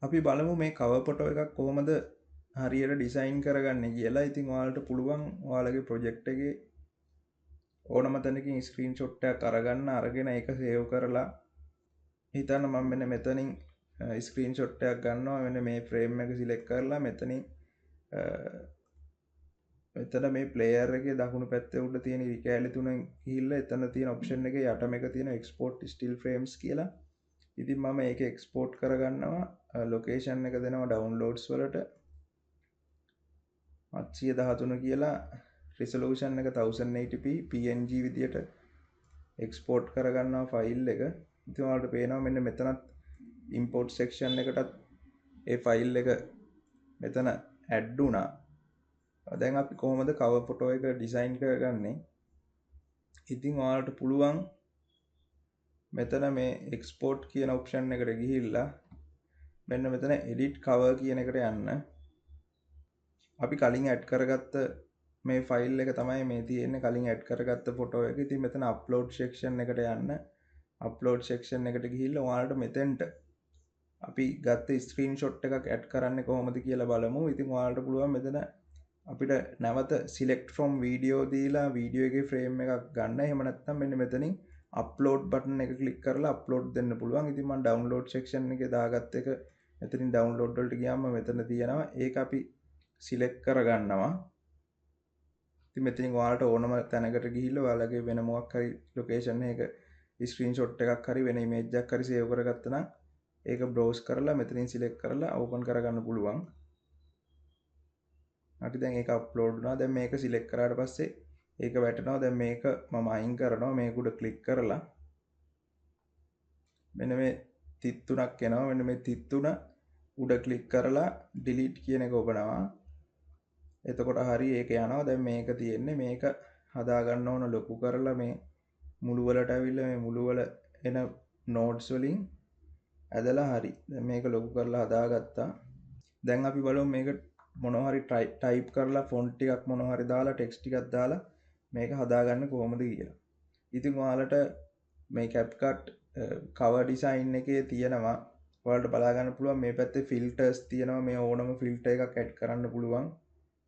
අපි බලමු මේ කවර් ෆොටෝ එකක් කොහොමද හරියට ඩිසයින් කරගන්නේ කියලා. ඉතින් ඔයාලට පුළුවන් ඔයාලගේ ප්‍රොජෙක්ට් එකේ ඕනම තැනකින් ස්ක්‍රීන්ෂොට් එකක් අරගෙන ඒක සේව් කරලා හිතන්න මම මෙන්න මෙතනින් ස්ක්‍රීන්ෂොට් එකක් ගන්නවා. මෙන්න මේ ෆ්‍රේම් එක සිලෙක්ට් කරලා මෙතන මේ ප්ලේයර් එකේ දකුණු පැත්තේ උඩ තියෙන ඉරි කෑලි තුනෙන් ගිහිල්ලා එතන තියෙන ඔප්ෂන් එකේ යටම එක තියෙන export still frames කියලා. ඉතින් මම ඒක එක්ස්පෝර්ට් කරගන්නවා. ලොකේෂන් එක දෙනවා ඩවුන්ලෝඩ්ස් වලට 713 කියලා, රිසොලූෂන් එක 1080p png විදියට එක්ස්පෝර්ට් කරගන්නවා ෆයිල් එක. ඉතින් ඔයාලට පේනවා මෙන්න මෙතනත් ඉම්පෝර්ට් සෙක්ෂන් එකටත් ඒ ෆයිල් එක මෙතන ඇඩ් වුණා. දැන් අපි කොහොමද කවර් ෆොටෝ එක ඩිසයින් කරගන්නේ? ඉතින් ඔයාලට පුළුවන් මෙතන මේ එක්ස්පෝර්ට් කියන ඔප්ෂන් එකට ගිහිල්ලා මෙන්න මෙතන edit cover කියන එකට යන්න. අපි කලින් ඇඩ් කරගත්ත මේ ෆයිල් එක තමයි මේ තියෙන්නේ, කලින් ඇඩ් කරගත්ත ෆොටෝ එක. ඉතින් මෙතන අප්ලෝඩ් සෙක්ෂන් එකට යන්න. අප්ලෝඩ් සෙක්ෂන් එකට ගිහිල්ලා ඔයාලට මෙතෙන්ට අපි ගත්ත ස්ක්‍රීන්ෂොට් එකක් ඇඩ් කරන්නේ කොහොමද කියලා බලමු. ඉතින් ඔයාලට පුළුවන් මෙතන අපිට නැවත select from video දීලා වීඩියෝ එකේ ෆ්‍රේම් එකක් ගන්න. එහෙම නැත්නම් මෙන්න මෙතනින් අප්ලෝඩ් බටන් එක ක්ලික් කරලා අප්ලෝඩ් දෙන්න පුළුවන්. ඉතින් මම ඩවුන්ලෝඩ් සෙක්ෂන් එකේ දාගත්ත එක මෙතනින් ඩවුන්ලෝඩ් වලට ගියාම මෙතන තියෙනවා. ඒක අපි සිලෙක්ට් කරගන්නවා. ඉතින් මෙතනින් ඔයාලට ඕනම තැනකට ගිහිල්ලා ඔයාලගේ වෙන මොකක් හරි ලොකේෂන් එකක ස්ක්‍රීන්ෂොට් එකක් හරි වෙන ඉමේජ් එකක් හරි සේව් කරගත්තා නම් ඒක බ්‍රවුස් කරලා මෙතනින් සිලෙක්ට් කරලා ඕපන් කරගන්න පුළුවන්. හරි, දැන් ඒක අප්ලෝඩ් වුණා. දැන් මේක සිලෙක්ට් කරාට පස්සේ ඒක වැටෙනවා. දැන් මේක මම අයින් කරනවා. මේක උඩ ක්ලික් කරලා මෙන්න මේ තිත් තුනක් එනවා. මෙන්න මේ තිත් තුන උඩ ක්ලික් කරලා delete කියන එක ඔබනවා. එතකොට හරි ඒක යනවා. දැන් මේක තියෙන්නේ මේක හදා ගන්න ඕන ලොකු කරලා මේ මුළු වලට ඇවිල්ලා මේ මුළු වල එන nodes වලින් ඇදලා හරි. දැන් මේක ලොකු කරලා හදාගත්තා. දැන් අපි බලමු මේක මොනවා හරි ටයිප් කරලා ෆොන්ට් ටිකක් මොනවා හරි දාලා ටෙක්ස්ට් ටිකක් දාලා මේක හදාගන්න කොහොමද කියලා. ඉතින් ඔයාලට මේ CapCut cover design එකේ තියෙනවා. ඔයාලට බලා ගන්න පුළුවන් මේ පැත්තේ filters තියෙනවා. මේ ඕනම filter එකක් add කරන්න පුළුවන්.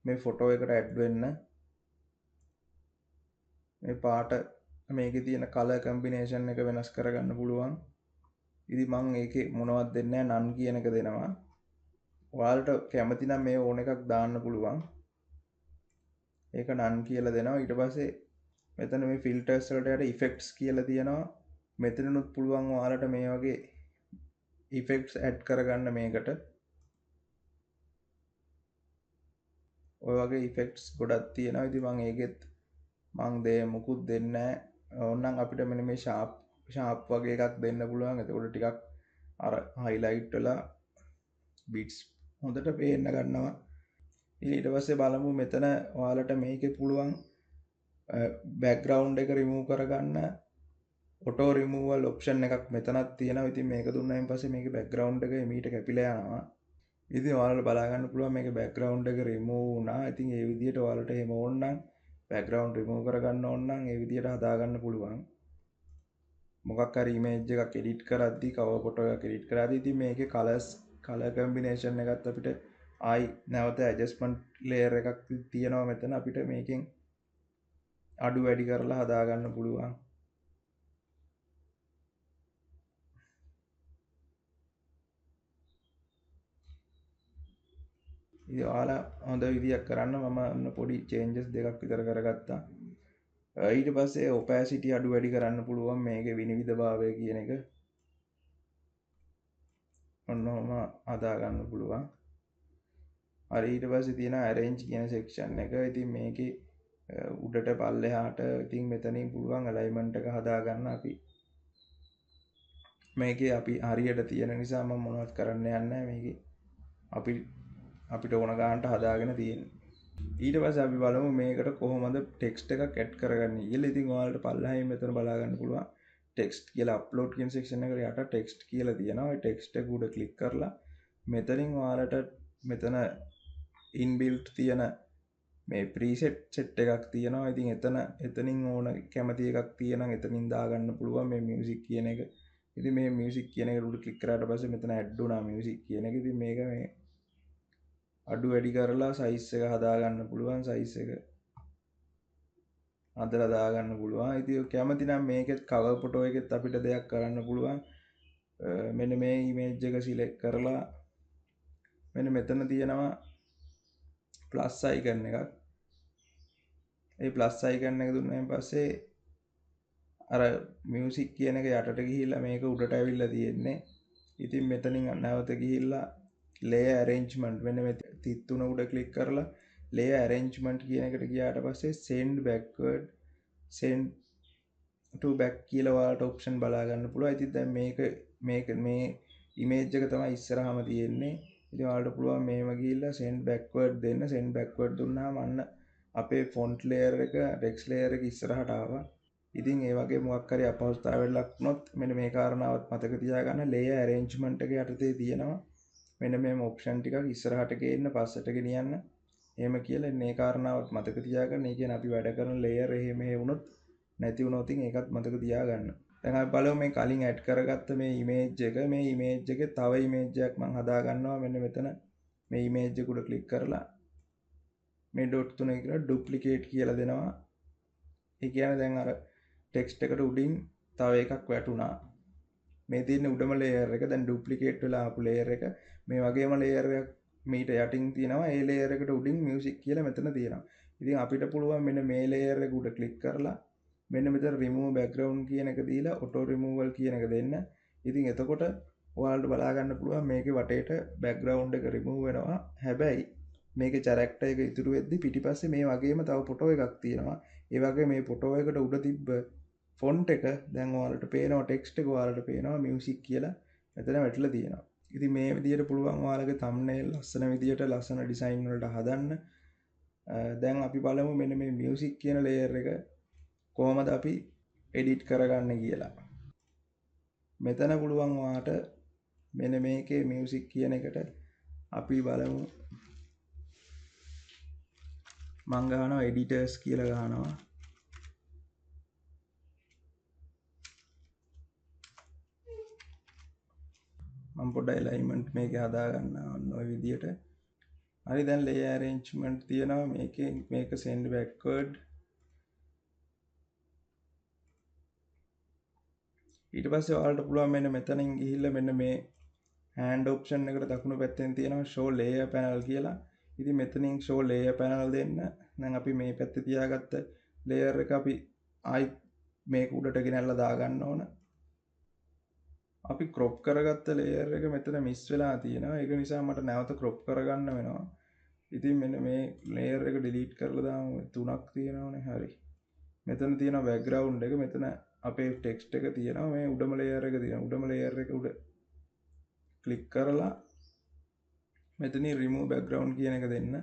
මේ ෆොටෝ එකට ඇඩ් වෙන්න මේ පාට මේකේ තියෙන කලර් කම්බිනේෂන් එක වෙනස් කරගන්න පුළුවන්. ඉතින් මම ඒකේ මොනවද දෙන්නේ නැහැ, none කියන එක දෙනවා. ඔයාලට කැමති නම් මේ ඕන එකක් දාන්න පුළුවන්. ඒක none කියලා දෙනවා. ඊට පස්සේ මෙතන මේ filters වලට යට effects කියලා තියෙනවා. මෙතනනුත් පුළුවන් ඔයාලට මේ වගේ effects add කරගන්න මේකට. ඔය වගේ effects ගොඩක් තියෙනවා. ඉතින් මම ඒකෙත් මුකුත් දෙන්නේ නැහැ. ඕනනම් අපිට මෙන්න මේ sharp වගේ එකක් දෙන්න පුළුවන්. එතකොට ටිකක් අර highlight වෙලා bits හොඳට පේන්න ගන්නවා. ඊට පස්සේ බලමු මෙතන ඔයාලට මේකේ පුළුවන් background එක remove කරගන්න auto removal option එකක් මෙතනක් තියෙනවා. ඉතින් මේක දුන්නායින් පස්සේ මේකේ background එක එමීට කැපිලා යනවා. ඉතින් ඔයාලට බලා ගන්න පුළුවන් මේකේ background එක remove වුණා. ඉතින් ඒ විදිහට ඔයාලට එහෙම ඕන නම් background remove කරගන්න ඕන නම් ඒ විදිහට හදා ගන්න පුළුවන්. මොකක් හරි image එකක් edit කරද්දී cover photo එකක් edit කරද්දී ඉතින් මේකේ color combination එකත් අපිට ආයි නැවත adjustment layer එකක් තියෙනවා මෙතන. අපිට මේකෙන් අඩු වැඩි කරලා හදා ගන්න පුළුවන්. ඉතින් ඔයාලා හොඳ විදියක් කරන්න. මම පොඩි changes දෙකක් විතර කරගත්තා. ඊට පස්සේ opacity අඩු වැඩි කරන්න පුළුවන් මේකේ විනිවිදභාවය කියන එක. ඔන්නෝම හදා ගන්න පුළුවන්. හරි, ඊට පස්සේ තියෙන arrange කියන section එක. ඉතින් මේකේ උඩට පල්ලෙහාට ඉතින් මෙතනින් පුළුවන් alignment එක හදා ගන්න. මේකේ අපි හරියට තියෙන නිසා මම මොනවත් කරන්න යන්නේ නැහැ. මේකේ අපිට ඕන ගන්නට හදාගෙන තියෙන්නේ. ඊට පස්සේ අපි බලමු මේකට කොහොමද ටෙක්ස්ට් එකක් ඇඩ් කරගන්නේ කියලා. ඉතින් ඔයාලට පල්ලෙහායින් මෙතන බලා ගන්න පුළුවන් ටෙක්ස්ට් කියලා අප්ලෝඩ් කියන section එකට යට ටෙක්ස්ට් කියලා තියෙනවා. ඒ ටෙක්ස්ට් එක උඩ ක්ලික් කරලා මෙතනින් ඔයාලට මෙතන inbuilt තියෙන මේ preset set එකක් තියෙනවා. ඉතින් එතනින් ඕන කැමති එකක් තියෙනවා එතනින් දාගන්න පුළුවන් මේ music කියන එක. ඉතින් මේ මියුසික් කියන එකට උඩ ක්ලික් කරාට පස්සේ මෙතන ඇඩ් වුණා මියුසික් කියන එක. ඉතින් මේක මේ අඩු වැඩි කරලා සයිස් එක හදා ගන්න පුළුවන්. සයිස් එක හදලා දාගන්න පුළුවන්. ඉතින් කැමති නම් මේකෙත් කවර් ෆොටෝ එකෙත් අපිට දෙයක් කරන්න පුළුවන්. මෙන්න මේ ඉමේජ් එක සිලෙක්ට් කරලා මෙන්න මෙතන තියෙනවා ප්ලස් අයිකන් එකක්. ඒ ප්ලස් අයිකන් එක දුන්නාන් පස්සේ අර මියුසික් කියන එක යටට ගිහිල්ලා මේක උඩට ඇවිල්ලා තියෙන්නේ. ඉතින් මෙතනින් නැවත ගිහිල්ලා layer arrangement මෙන්න මේ 33 උඩ ක්ලික් කරලා layer arrangement කියන එකට ගියාට පස්සේ send backward send to back කියලා ඔයාලට option බලා ගන්න පුළුවන්. ඉතින් දැන් මේක මේ image එක තමයි ඉස්සරහම තියෙන්නේ. ඉතින් ඔයාලට පුළුවන් මේව ගිහිල්ලා send backward දෙන්න. send backward දුන්නාම අන්න අපේ font layer එක text layer එක ඉස්සරහට ආවා. ඉතින් ඒ වගේ මොකක් හරි අපහසුතාවයකට ලක් වුණොත් මෙන්න මේ කාරණාවත් මතක තියාගන්න. layer arrangement එක යටතේ තියෙනවා මෙන්න මේ ඔප්ෂන් ටිකක් ඉස්සරහට ගේන්න පස්සට ගෙනියන්න. එහෙම කියලා මේ කාරණාවත් මතක තියාගන්න. ඒ කියන්නේ අපි වැඩ කරන layer එහෙම වුණොත් නැති වුණොත් ඒකත් මතක තියාගන්න. දැන් අපි බලමු මේ කලින් ඇඩ් කරගත්ත මේ image එක. මේ image එකේ තව image එකක් මම හදා ගන්නවා. මෙන්න මෙතන මේ image එක උඩ ක්ලික් කරලා මේ dot 3 කියලා duplicate කියලා දෙනවා. ඒ කියන්නේ දැන් අර ටෙක්ස්ට් එකට උඩින් තව එකක් වැටුණා. මේ තියෙන උඩම layer එක දැන් duplicate වෙලා ආපු layer එක. මේ වගේම layer එකක් මීට යටින් තියෙනවා. ඒ layer එකට උඩින් music කියලා මෙතන තියෙනවා. ඉතින් අපිට පුළුවන් මෙන්න මේ layer එක උඩ click කරලා මෙන්න මෙතන remove background කියන එක දීලා auto removal කියන එක දෙන්න. ඉතින් එතකොට ඔයාලට බලා ගන්න පුළුවන් මේකේ වටේට background එක remove වෙනවා. හැබැයි මේකේ character එක ඉතුරු වෙද්දි පිටිපස්සේ මේ වගේම තව photo එකක් තියෙනවා. ඒ වගේ මේ photo එකට උඩ තිබ්බ ෆොන්ට් එක දැන් ඔයාලට පේනවා ටෙක්ස්ට් එක ඔයාලට පේනවා මියුසික් කියලා මෙතන වැටලා තියෙනවා. ඉතින් මේ විදිහට පුළුවන් ඔයාලගේ thumbnail ලස්සන විදිහට ලස්සන ඩිසයින් වලට හදන්න. දැන් අපි බලමු මෙන්න මේ මියුසික් කියන layer එක කොහොමද අපි edit කරගන්නේ කියලා. මෙතන පුළුවන් ඔයාලට මෙන්න මේකේ මියුසික් කියන එකට අපි බලමු මම ගහනවා editors කියලා ගහනවා. මම පොඩ්ඩක් alignment මේක හදා ගන්නවා ඔන්න ඔය විදියට. හරි දැන් layer arrangement තියෙනවා මේකේ මේක send backward. ඊට පස්සේ ඔයාලට පුළුවන් මෙන්න මෙතනින් ගිහිල්ලා මෙන්න මේ hand option එකට දකුණු පැත්තෙන් තියෙනවා show layer panel කියලා. ඉතින් මෙතනින් show layer panel දෙන්න. දැන් අපි මේ පැත්තේ තියාගත්ත layer එක අපි ආයි මේක උඩට ගෙනල්ලා දා ගන්න ඕන. අපි crop කරගත්ත layer එක මෙතන miss වෙලා තියෙනවා. ඒක නිසා මට නැවත crop කරගන්න වෙනවා. ඉතින් මෙන්න මේ layer එක delete කරලා දාමු. තුනක් තියෙනවනේ. හරි. මෙතන තියෙනවා background එක. මෙතන අපේ text එක තියෙනවා. මේ උඩම layer එක තියෙනවා. උඩම layer එක උඩ click කරලා මෙතනින් remove background කියන එක දෙන්න.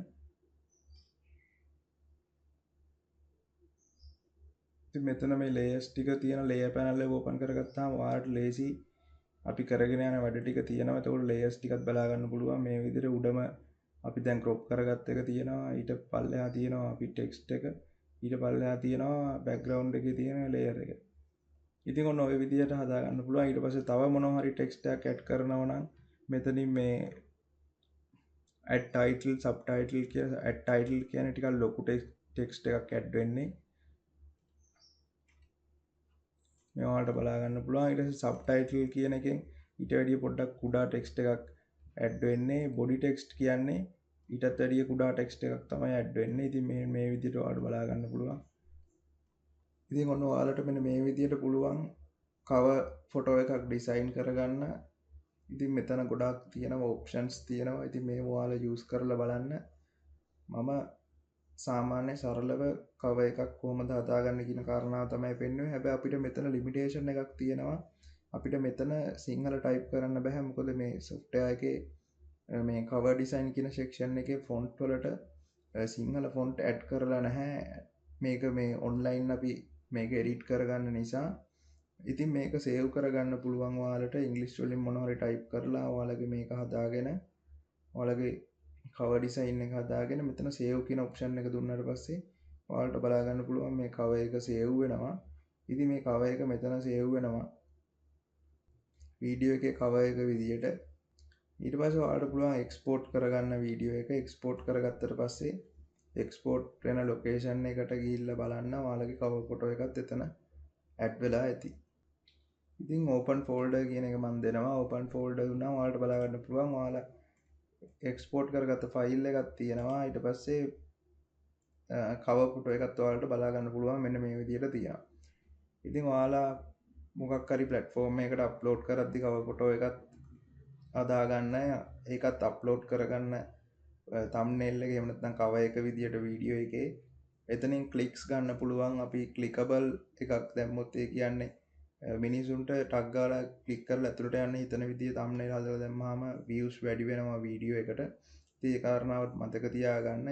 ඉතින් මෙතන මේ layers ටික තියෙන layer panel එක open කරගත්තාම ඔයාලට ලේසි අපි කරගෙන යන වැඩ ටික තියෙනවා. ඒතකොට layers ටිකත් බලා ගන්න පුළුවන්. මේ විදිහට උඩම අපි දැන් crop කරගත්ත එක තියෙනවා. ඊට පල්ලෙහා තියෙනවා අපි text එක. ඊට පල්ලෙහා තියෙනවා background එකේ තියෙන layer එක. ඉතින් ඔන්න ඔය විදිහට හදා ගන්න පුළුවන්. ඊට පස්සේ තව මොනවා හරි text එකක් add කරනවා නම් මෙතනින් මේ add title subtitle කියලා add title කියන්නේ ටිකක් ලොකු text එකක් add වෙන්නේ. මේ ඔයාලට බලා ගන්න පුළුවන්. ඊට පස්සේ subtitle කියන එකෙන් ඊට වැඩිය පොඩ්ඩක් කුඩා text එකක් add වෙන්නේ. body text කියන්නේ ඊටත් වැඩිය කුඩා text එකක් තමයි add වෙන්නේ. ඉතින් මේ විදිහට ඔයාලට බලා ගන්න පුළුවන්. ඉතින් ඔන්න ඔයාලට මෙන්න මේ විදිහට පුළුවන් cover photo එකක් design කරගන්න. ඉතින් මෙතන ගොඩාක් තියෙනවා options තියෙනවා. ඉතින් මේ ඔයාලා use කරලා බලන්න. මම සාමාන්‍ය සරලව cover එකක් කොහොමද හදාගන්න කියන කාරණාව තමයි පෙන්වන්නේ. හැබැයි අපිට මෙතන limitation එකක් තියෙනවා. අපිට මෙතන සිංහල type කරන්න බෑ. මොකද මේ software එකේ මේ cover design කියන section එකේ font වලට සිංහල font add කරලා නැහැ. මේක මේ online අපි මේක edit කරගන්න නිසා. ඉතින් මේක save කරගන්න පුළුවන් ඔයාලට English වලින් මොනවා හරි type කරලා ඔයාලගේ මේක හදාගෙන ඔයාලගේ cover design එක හදාගෙන මෙතන save කියන option එක දුන්නාට පස්සේ ඔයාලට බලා ගන්න පුළුවන් මේ cover එක save වෙනවා. ඉතින් මේ cover එක මෙතන save වෙනවා. වීඩියෝ එකේ cover එක විදියට. ඊට පස්සේ ඔයාලට පුළුවන් export කරගන්න වීඩියෝ එක. export කරගත්තට පස්සේ export වෙන location එකට ගිහිල්ලා බලන්න ඔයාලගේ cover photo එකත් එතන add වෙලා ඇති. ඉතින් open folder කියන එක මම දෙනවා. open folder වුණා ඔයාලට බලා ගන්න පුළුවන්. ඔයාලා export කරගත්ත file එකක් තියෙනවා. ඊට පස්සේ cover photo එකත් ඔයාලට බලා ගන්න පුළුවන්. මෙන්න මේ විදියට තියෙනවා. ඉතින් ඔයාලා මොකක් හරි platform එකකට upload කරද්දි cover photo එකත් අදා ගන්න ඒකත් අප්ලෝඩ් කරගන්න thumbnail එක එහෙම නැත්නම් cover එක විදියට වීඩියෝ එකේ එතනින් ක්ලික්ස් ගන්න පුළුවන්. අපි clickable එකක් දැම්මොත් ඒ කියන්නේ මිනිසුන්ට ටග් ගාලා ක්ලික් කරලා ඇතුළට යන්න හිතන විදිය thumbnail හදලා දැම්මාම views වැඩි වෙනවා වීඩියෝ එකට. ඉතින් ඒ කාරණාවත් මතක තියාගන්න.